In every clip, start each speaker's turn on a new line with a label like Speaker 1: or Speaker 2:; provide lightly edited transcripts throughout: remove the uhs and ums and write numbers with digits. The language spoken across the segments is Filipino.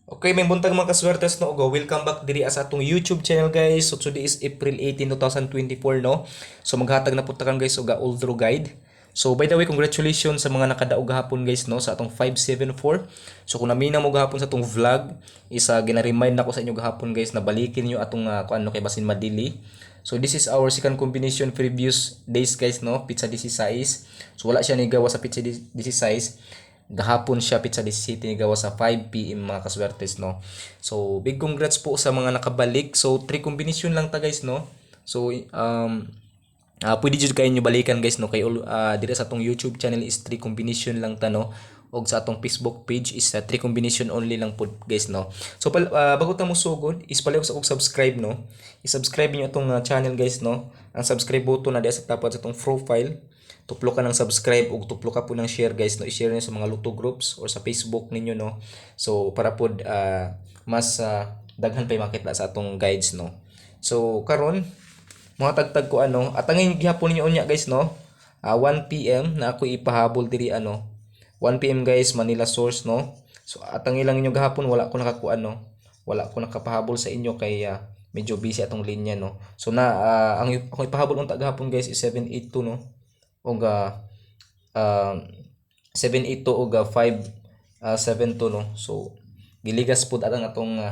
Speaker 1: Okay, may buntag mga kaswertes no go. Welcome back diri sa atong YouTube channel guys. So today is April 18, 2024 no. So maghatag na pud ta kan guys og Oldro guide. So by the way, congratulations sa mga nakadaog gahapon guys no sa atong 574. So kung namina mo gahapon sa atong vlog, isa gina-remind nako sa inyo gahapon guys na balikin niyo atong kuan no kay basin madili. So this is our second combination previous days guys no, pizza 16. So wala siya ni gawa sa pizza 16. Gahapon siya pizza City ni gawa sa 5 PM mga kaswertes no. So big congrats po sa mga nakabalik. So 3 combination lang ta guys no. So pwede jud kayo nyo balikan guys no kay dira sa atong YouTube channel is 3 combination lang ta no. Og sa atong Facebook page is 3 combination only lang po guys no. So bago ta mo sugod is palayo sa og subscribe no. I-subscribe niyo atong channel guys no. Ang subscribe button na diya sa tapat sa atong profile. Tuplo ka ng subscribe ug tuplo ka po ng share guys no. I-share niyo sa mga luto groups or sa Facebook ninyo no. So para pod mas daghan pa makita sa atong guides no. So karon mga tagtag ko ano at ang gihapon ninyo unya guys no. 1 PM na ako ipahabol diri ano. 1 PM guys Manila source no. So at ang ilang inyo gahapon wala ko nakakuan no. Wala ko nakapahabol sa inyo kay medyo busy atong linya no. So ang ako ipahabol unta gahapon guys is 782 no. Og 782 og 572 no. So giligas pud atong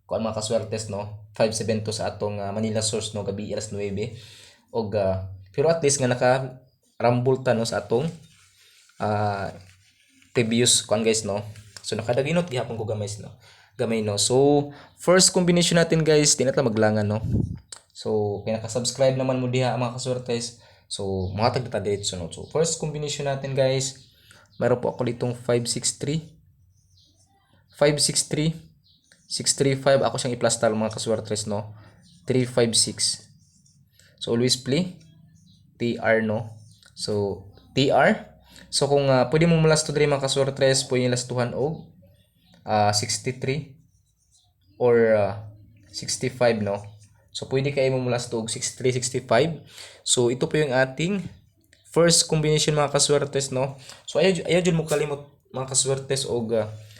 Speaker 1: kuan mga kaswertes no. 572 sa atong Manila source no gabi alas 9. Og pero at least nga naka rumble ta no sa atong previous kuan guys no. So nakadaginot gihapon ko gamay no. Gamay no. So first combination natin guys, di na ta maglangan no. So kay naka-subscribe naman mo diha mga kaswertes. So mga tagdata diretso no. So first combination natin guys, mayroon po ako ditong 563 563 635 ako siyang i-plus talo mga kaswertes no. 356. So always play TR no. So TR. So kung pwede mo last to diri mga kaswertes, pwede last tuhan og 63 or 65 no. So pwede kayo mo last to og 63 65. So ito po yung ating first combination mga kaswertes no. So ayaw jud mo kalimot mga kaswertes og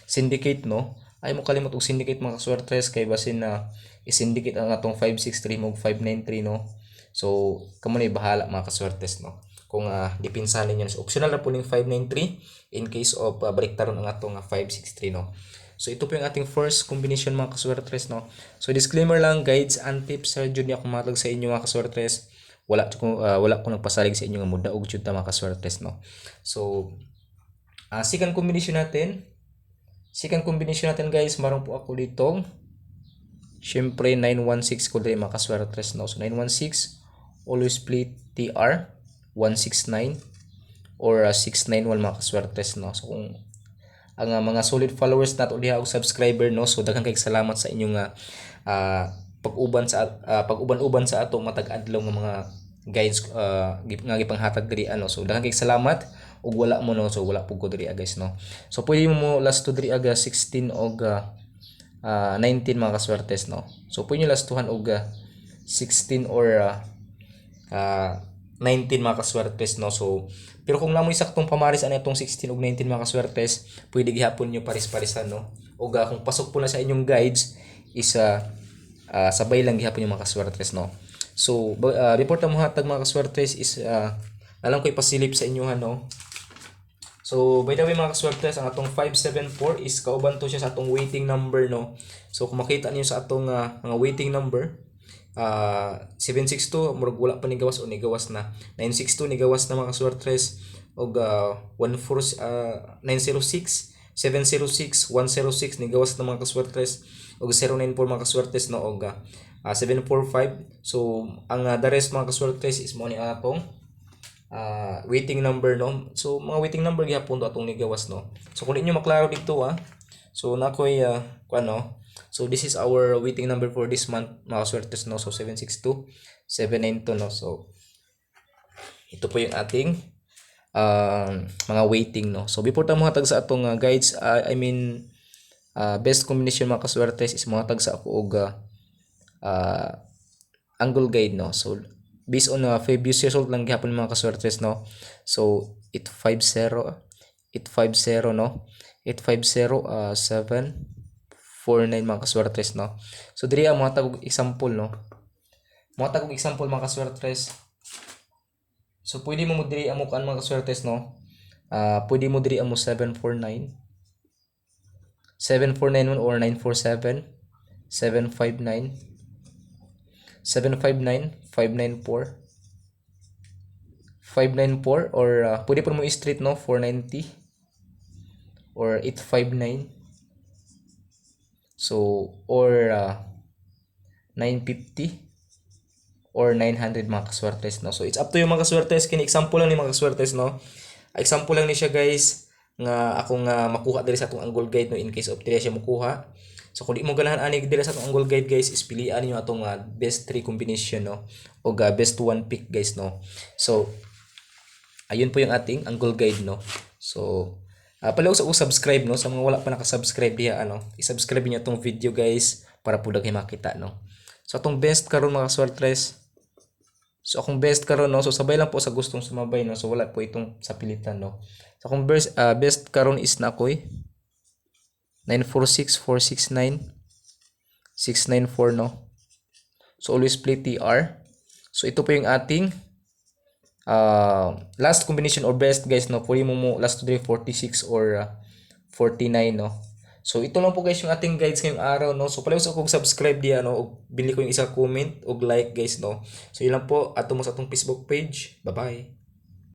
Speaker 1: syndicate no. Ayaw mo kalimot og syndicate mga kaswertes kay basin na i-syndicate ang atong 563 mo 593 no. So kamo ni bahala mga kaswertes no. Kung dipinsahan ninyo so optional na po ning 593 in case of baliktaron ang atong 563 no. So ito po yung ating first combination mga kaswertres no. So disclaimer lang, guides and tips sa jud ni ako matag sa inyo mga kaswertres. Wala ko nagpasalig sa inyo nga mudaog jud ta mga kaswertes no. So second combination natin. Second combination natin guys, maroon po ako ditong syempre 916 ko diri mga kaswertres no. So 916 always play TR 169 or 691 mga kaswertes no. So kung ang mga solid followers nato diha og subscriber no, so daghang kay salamat sa inyong pag-uban sa ato matag adlaw nga mga guides nga gipanghatag diri ano. So daghang kay salamat ug wala mo no, so wala pud ko diri guys no. So pwede mo last to diri 16 og 19 mga kaswertes no. So pwede last tuhan og 16 or 19 mga kaswertes no. So pero kung namoy saktong pamaris ano itong 16 ug 19 mga kaswertes, pwede gihapon nyo paris-parisan no. O kung pasok po na sa inyong guides is sabay lang gihapon yung mga kaswertes no. So report ang mga hatag mga kaswertes is alam ko ipasilip sa inyo no. So by the way mga kaswertes, ang atong 574 is kauban to siya sa atong waiting number no. So kung makita niyo sa atong mga waiting number 762 murag wala pa ni gawas o ni gawas na. 962 ni gawas na mga kaswertes og 906 706 106 ni gawas na mga kaswertes og 094 mga kaswertes no og 745. So ang the rest mga kaswertes is mo ni atong waiting number no. So mga waiting number gyapon to atong ni gawas no. So kung inyo maklaro dito so nakoy kuno. So this is our waiting number for this month mga kaswertes no. So 762 792 no. So ito po yung ating mga waiting no. So before ta mohatag sa atong guides, I mean best combination mga kaswertes is mohatag sa ako og angle guide no. So based on previous result lang gihapon mga kaswertes no. So 850 no. 850 7 49 mga kaswertres no. So diri ang mga tagog example no. Mga tagog example mga kaswertres. So pwede mo diri amo kan mga kaswertres no. Pwede mo diri amo 749 7491 or 947 759 759 594 594 or pwede po mo i-street no 490 or 859 so or 950 or 900 mga kaswertes no. So it's up to you mga kaswertes, kini example lang ni mga kaswertes no. Example lang ni siya guys nga ako nga makuha diri sa atong angle guide no in case of diri siya makuha. So kung di mo ganahan ani diri sa atong angle guide guys is pilian niyo atong best 3 combination no o best 1 pick guys no. So ayun po yung ating angle guide no. So pala sa subscribe no sa mga wala pa naka-subscribe diha i-subscribe niyo atong video guys para po daghay makita no. So atong best karon mga kaswertes. So akong best karon no, so sabay lang po sa gustong sumabay no. So wala po itong sa pilitan no. So akong best karon is na koy 946 469 694 no. So always play TR. So ito po yung ating last combination or best guys no. Pwede mo last 3 46 or 49 no. So ito lang po guys yung ating guides ngayong araw no. So pala kung subscribe diya no, og bili ko yung isa comment og like guys no. So yun lang po ato mo sa atong Facebook page. Bye bye.